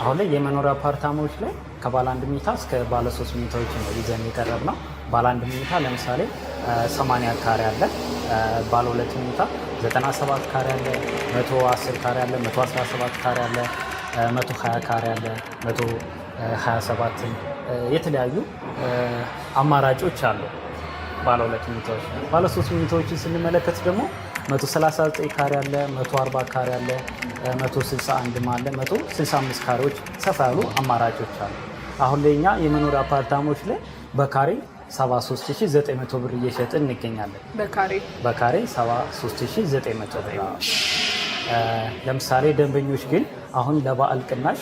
አሁን ላይ የመኖሪያ አፓርታማዎች ላይ ከባለ አንድ መኝታ እስከ ባለ 3 መኝታዎች ነው ይዘን የቀረብ ነው። ባለ አንድ መኝታ ለምሳሌ 80 ካሬ አለ። ባለ 2 መኝታ 97 ካሬ አለ፣ 110 ካሬ አለ፣ 117 ካሬ አለ፣ 120 ካሬ አለ፣ 127 የተለያዩ አማራጮች አሉ። ባለ 2 መኝታዎች ባለ 3 መኝታዎችን ስንመለከት ደግሞ 139 ካሬ አለ፣ 140 ካሬ አለ፣ 161 አለ፣ 165 ካሬዎች ሰፋ ያሉ አማራጮች አሉ። አሁን ላይ እኛ የመኖሪያ አፓርታማዎች ላይ በካሬ 73900 ብር እየሸጥን እንገኛለን። በካሬ 73900 ብር። ለምሳሌ ደንበኞች ግን አሁን ለበዓል ቅናሽ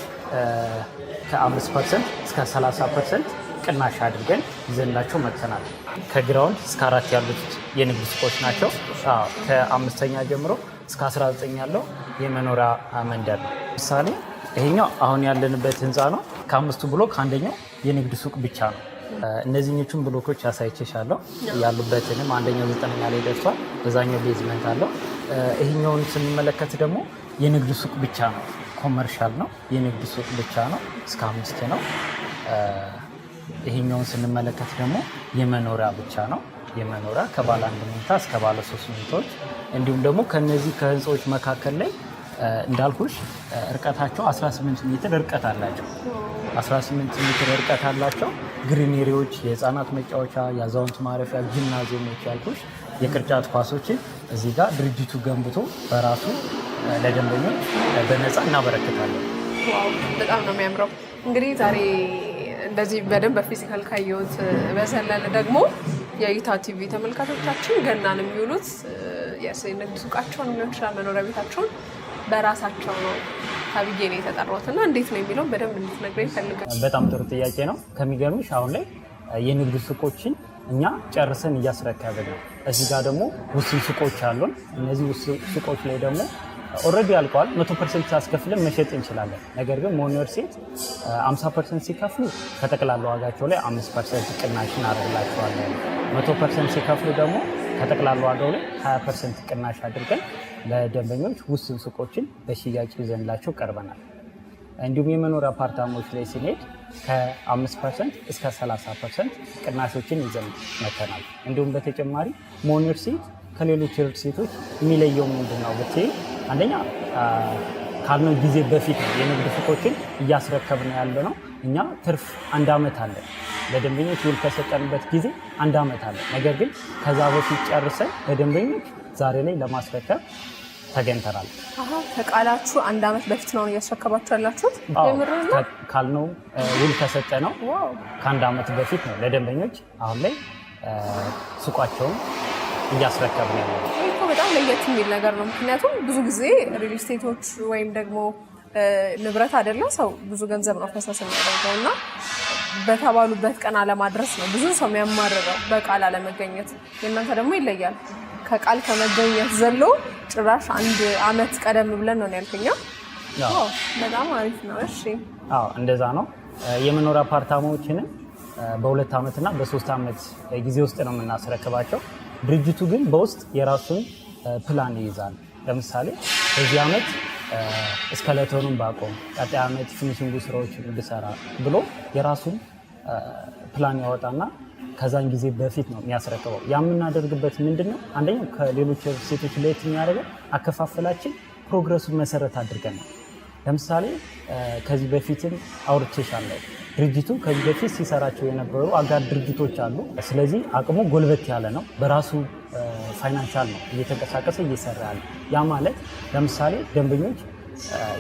ከ5% እስከ 30% ቅናሽ አድርገን ይዘንላቸው መጥተናል። ከግራውንድ እስከ 4 ያሉት የንግድ ሱቆች ናቸው። ከ5ኛ ጀምሮ እስከ 19 ያለው የመኖሪያ መንደር ነው። ምሳሌ ይሄኛው አሁን ያለንበት ህንፃ ነው። ከ5ቱ ብሎክ አንደኛው የንግድ ሱቅ ብቻ ነው። እነዚህኞቹን ብሎኮች ያሳይቼሻለሁ። ያሉበትንም አንደኛው 9ኛ ላይ ደርሷል። በዛኛው ቤዝመንት አለው። ይሄኛውን ስንመለከት ደግሞ የንግድ ሱቅ ብቻ ነው። ኮመርሻል ነው። የንግድ ሱቅ ብቻ ነው። እስከ 5 ነው። ይሄኛውን ስንመለከት ደግሞ የመኖሪያ ብቻ ነው። የመኖሪያ ከባለ 1 መኝታ እስከ ባለ 3 መኝታዎች እንዲሁም ደግሞ ከነዚህ ከህንፃዎች መካከል ላይ እንዳልኩሽ እርቀታቸው 18 ሜትር እርቀት አላቸው። 18 ሜትር እርቀት አላቸው። ግሪነሪዎች፣ የህፃናት መጫወቻ፣ የአዛውንት ማረፊያ፣ ጂምናዚየሞች ያልኩሽ የቅርጫት ኳሶችን እዚህ ጋር ድርጅቱ ገንብቶ በራሱ ለደንበኞች በነፃ እናበረክታለን። ዋው በጣም ነው የሚያምረው። እንግዲህ ዛሬ እንደዚህ በደንብ በፊዚካል ካየሁት በዘለለ ደግሞ የእይታ ቲቪ ተመልካቾቻችን ገናን የሚውሉት የንግድ ሱቃቸውን ሊሆን ይችላል መኖሪያ ቤታቸውን በራሳቸው ነው ተብዬ ነው የተጠራሁት እና እንዴት ነው የሚለውን በደንብ እንድትነግረኝ ይፈልጋል። በጣም ጥሩ ጥያቄ ነው። ከሚገርምሽ አሁን ላይ የንግድ ሱቆችን እኛ ጨርሰን እያስረከብን ነው። እዚህ ጋር ደግሞ ውስን ሱቆች አሉን። እነዚህ ውስን ሱቆች ላይ ደግሞ ኦልሬዲ ያልቀዋል። 100% ሲያስከፍልን መሸጥ እንችላለን። ነገር ግን ሞኒዮር ሴት 50% ሲከፍሉ ከጠቅላላ ዋጋቸው ላይ 5% ቅናሽን አደርግላቸዋለን። 100% ሲከፍሉ ደግሞ ከጠቅላላ ዋጋው ላይ 20% ቅናሽ አድርገን ለደንበኞች ውስን ሱቆችን በሽያጭ ይዘንላቸው ቀርበናል። እንዲሁም የመኖሪያ አፓርታማዎች ላይ ስንሄድ ከ5% እስከ 30% ቅናሾችን ይዘን መተናል። እንዲሁም በተጨማሪ ሞኒዮር ሴት ከሌሎች ሪል ሴቶች የሚለየው ምንድን ነው ብትይ፣ አንደኛ ካልነው ጊዜ በፊት ነው የንግድ ሱቆችን እያስረከብን ያለ ነው። እኛ ትርፍ 1 ዓመት አለ። ለደንበኞች ውል ከሰጠንበት ጊዜ 1 ዓመት አለ። ነገር ግን ከዛ በፊት ጨርሰን ለደንበኞች ዛሬ ላይ ለማስረከብ ተገኝተናል። ከቃላችሁ 1 ዓመት በፊት ነው እያስረከባችሁ ያላችሁት? ካልነው ውል ከሰጠ ነው ከ1 ዓመት በፊት ነው ለደንበኞች አሁን ላይ ሱቃቸውን እያስረከብን ያለው። በጣም ለየት የሚል ነገር ነው። ምክንያቱም ብዙ ጊዜ ሪል ስቴቶች ወይም ደግሞ ንብረት አይደለም ሰው ብዙ ገንዘብ ነው ፈሰስ የሚያደርገው እና በተባሉበት ቀን አለማድረስ ነው ብዙ ሰው የሚያማርረው በቃል አለመገኘት። የእናንተ ደግሞ ይለያል። ከቃል ከመገኘት ዘሎ ጭራሽ 1 ዓመት ቀደም ብለን ነው ያልከኛ። በጣም አሪፍ ነው። እሺ እንደዛ ነው። የመኖሪያ አፓርታማዎችንም በ2 ዓመትና በ3 ዓመት ጊዜ ውስጥ ነው የምናስረክባቸው። ድርጅቱ ግን በውስጥ የራሱን ፕላን ይይዛል። ለምሳሌ በዚህ ዓመት እስከለተኑን ባቆም፣ ቀጣይ ዓመት ፊኒሽንግ ስራዎችን ብሰራ ብሎ የራሱን ፕላን ያወጣና ከዛን ጊዜ በፊት ነው የሚያስረክበው። ያ የምናደርግበት ምንድን ነው? አንደኛው ከሌሎች ሴቶች ለየት የሚያደርገው አከፋፈላችን ፕሮግረሱን መሰረት አድርገን ነው። ለምሳሌ ከዚህ በፊትም አውርቼሻለሁ። ድርጅቱ ከዚህ በፊት ሲሰራቸው የነበሩ አጋር ድርጅቶች አሉ። ስለዚህ አቅሙ ጎልበት ያለ ነው። በራሱ ፋይናንሻል ነው እየተንቀሳቀሰ እየሰራ ያለ። ያ ማለት ለምሳሌ ደንበኞች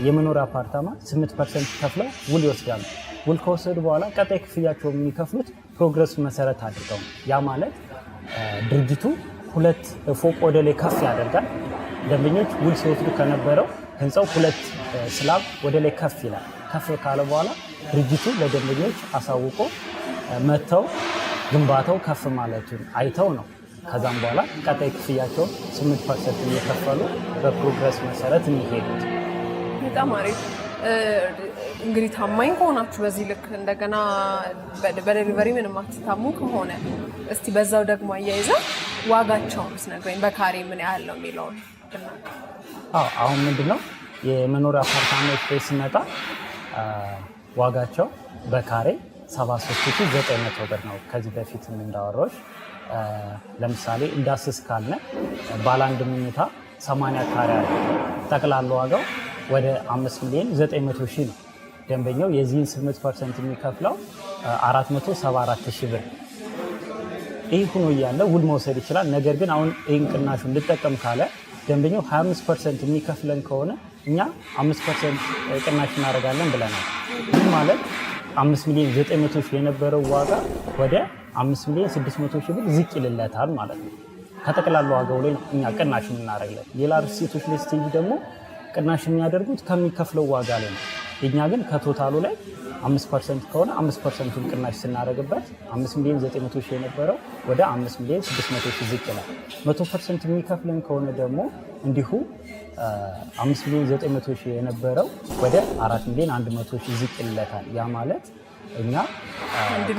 የመኖሪያ አፓርታማ 8% ከፍለው ውል ይወስዳሉ። ውል ከወሰዱ በኋላ ቀጣይ ክፍያቸው የሚከፍሉት ፕሮግረስ መሰረት አድርገው ነው። ያ ማለት ድርጅቱ 2 ፎቅ ወደ ላይ ከፍ ያደርጋል። ደንበኞች ውል ሲወስዱ ከነበረው ህንፃው 2 ስላብ ወደ ላይ ከፍ ይላል። ከፍ ካለ በኋላ ድርጅቱ ለደንበኞች አሳውቆ መጥተው ግንባታው ከፍ ማለቱን አይተው ነው ከዛም በኋላ ቀጣይ ክፍያቸውን 8% እየከፈሉ በፕሮግረስ መሰረት የሚሄዱት። በጣም አሪፍ። እንግዲህ ታማኝ ከሆናችሁ በዚህ ልክ እንደገና በዴሊቨሪ ምንም አትታሙ ከሆነ እስቲ በዛው ደግሞ አያይዘ ዋጋቸውን ስነግረኝ በካሬ ምን ያህል ነው የሚለውን። አሁን ምንድነው የመኖሪያ አፓርታማዎች ላይ ስንመጣ ዋጋቸው በካሬ 73900 ብር ነው። ከዚህ በፊት እንዳወራሁሽ ለምሳሌ እንዳስስ ካልነ ባለ አንድ መኝታ 80 ካሬ አለ። ጠቅላላ ዋጋው ወደ 5,900,000 ነው። ደንበኛው የዚህን 8% የሚከፍለው 474,000 ብር። ይህ ሆኖ እያለ ውል መውሰድ ይችላል። ነገር ግን አሁን ይህን ቅናሹን ልጠቀም ካለ ደንበኛው 25% የሚከፍለን ከሆነ እኛ 5% ቅናሽ እናደርጋለን ብለናል። ይህ ማለት 5,900,000 የነበረው ዋጋ ወደ 5,600,000 ብር ዝቅ ይልለታል ማለት ነው። ከጠቅላላ ዋጋው ላይ እኛ ቅናሽ የምናደርግለት። ሌላ ሪልስቴቶች ላይ ስትሄጂ ደግሞ ቅናሽ የሚያደርጉት ከሚከፍለው ዋጋ ላይ ነው። የኛ ግን ከቶታሉ ላይ 5% ከሆነ 5%ቱን ቅናሽ ስናደርግበት 5,900,000 የነበረው ወደ 5,600,000 ዝቅ ይላል። 100% የሚከፍለን ከሆነ ደግሞ እንዲሁ 5,900,000 የነበረው ወደ 4,100,000 ዝቅ ይለታል። ያ ማለት እኛ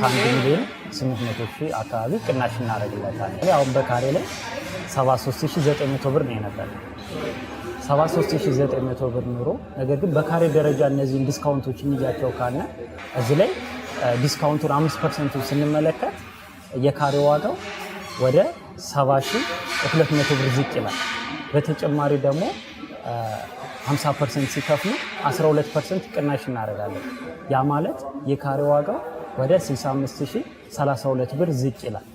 ከ1,800,000 አካባቢ ቅናሽ እናደርግለታል። አሁን በካሬ ላይ 73,900 ብር ነው የነበረ 73,900 ብር ኑሮ። ነገር ግን በካሬ ደረጃ እነዚህን ዲስካውንቶች እንይዛቸው ካለ እዚህ ላይ ዲስካውንቱን 5% ስንመለከት የካሬ ዋጋው ወደ 70,200 ብር ዝቅ ይላል። በተጨማሪ ደግሞ 50% ሲከፍሉ 12% ቅናሽ እናደርጋለን። ያ ማለት የካሬ ዋጋው ወደ 65,032 ብር ዝቅ ይላል።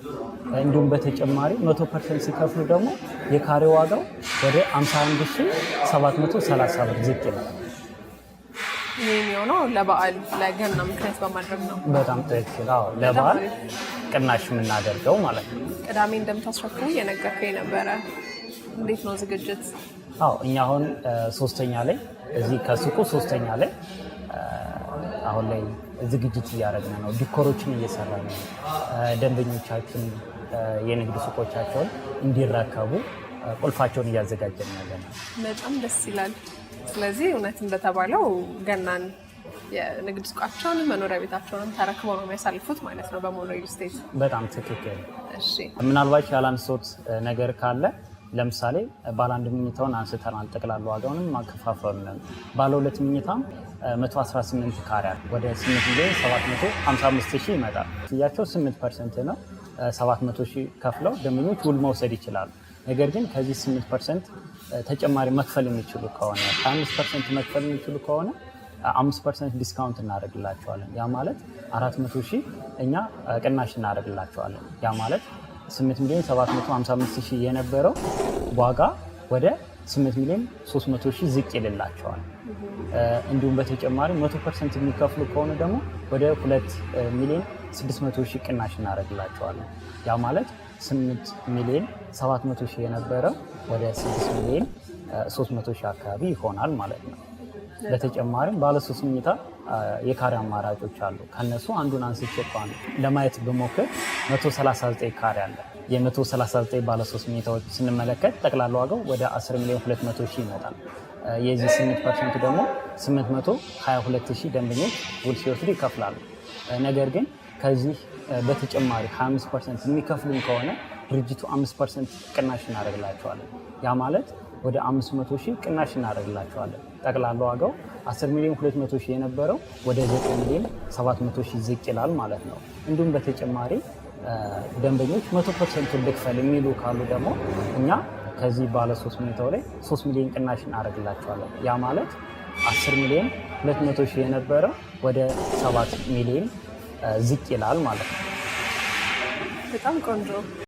እንዲሁም በተጨማሪ 100% ሲከፍሉ ደግሞ የካሬ ዋጋው ወደ 51,730 ብር ዝቅ ይላል። ይህ የሚሆነው ለበዓል ለገና ምክንያት በማድረግ ነው። በጣም ትክክል። አዎ ለበዓል ቅናሽ የምናደርገው ማለት ነው። ቅዳሜ እንደምታስረክቡ እየነገርከኝ ነበረ። እንዴት ነው ዝግጅት? አዎ እኛ አሁን ሶስተኛ ላይ እዚህ ከሱቁ ሶስተኛ ላይ አሁን ላይ ዝግጅት እያደረግን ነው። ዲኮሮችን እየሰራ ነው። ደንበኞቻችን የንግድ ሱቆቻቸውን እንዲረከቡ ቁልፋቸውን እያዘጋጀን ያለ ነው። በጣም ደስ ይላል። ስለዚህ እውነት እንደተባለው ገናን የንግድ ሱቃቸውንም መኖሪያ ቤታቸውንም ተረክበው ነው የሚያሳልፉት ማለት ነው በሞኖ ሪል ስቴት። በጣም ትክክል። እሺ ምናልባት ያላነሳሁት ነገር ካለ ለምሳሌ ባለ አንድ መኝታውን አንስተናል። ጠቅላላ ዋጋውንም ማከፋፈሉን ባለ ሁለት መኝታም 118 ካሬ ወደ 8,755,000 ይመጣል። ያቸው 8% ነው። 700,000 ከፍለው ደንበኞች ውል መውሰድ ይችላሉ። ነገር ግን ከዚህ 8% ተጨማሪ መክፈል የሚችሉ ከሆነ 5% መክፈል የሚችሉ ከሆነ 5% ዲስካውንት እናደርግላቸዋለን። ያ ማለት 400,000 እኛ ቅናሽ እናደርግላቸዋለን። ያ ማለት 8,755,000 የነበረው ዋጋ ወደ 8,300,000 ዝቅ ይልላቸዋል። እንዲሁም በተጨማሪ 100% የሚከፍሉ ከሆነ ደግሞ ወደ 2,600,000 ቅናሽ እናደርግላቸዋለን። ያ ማለት 8,700,000 የነበረው ወደ 6,300,000 አካባቢ ይሆናል ማለት ነው። በተጨማሪም ባለ 3 መኝታ የካሬ አማራጮች አሉ። ከነሱ አንዱን አንስቼ እንኳን ለማየት ብሞክር 139 ካሬ አለ። የ139 ባለ 3 መኝታዎች ስንመለከት ጠቅላላ ዋጋው ወደ 10,200,000 ይመጣል። የዚህ 8% ደግሞ 822,000 ደንበኞች ውል ሲወስዱ ይከፍላሉ። ነገር ግን ከዚህ በተጨማሪ 25% የሚከፍሉን ከሆነ ድርጅቱ 5% ቅናሽ እናደርግላቸዋለን። ያ ማለት ወደ 500,000 ቅናሽ እናደርግላቸዋለን። ጠቅላላ ዋጋው 10,200,000 የነበረው ወደ 9,700,000 ዝቅ ይላል ማለት ነው። እንዲሁም በተጨማሪ ደንበኞች 100% ልክፈል የሚሉ ካሉ ደግሞ እኛ ከዚህ ባለ 3 መኝታው ላይ 3 ሚሊዮን ቅናሽ እናደርግላቸዋለን። ያ ማለት 10,200,000 የነበረው ወደ 7 ሚሊዮን ዝቅ ይላል ማለት ነው። በጣም ቆንጆ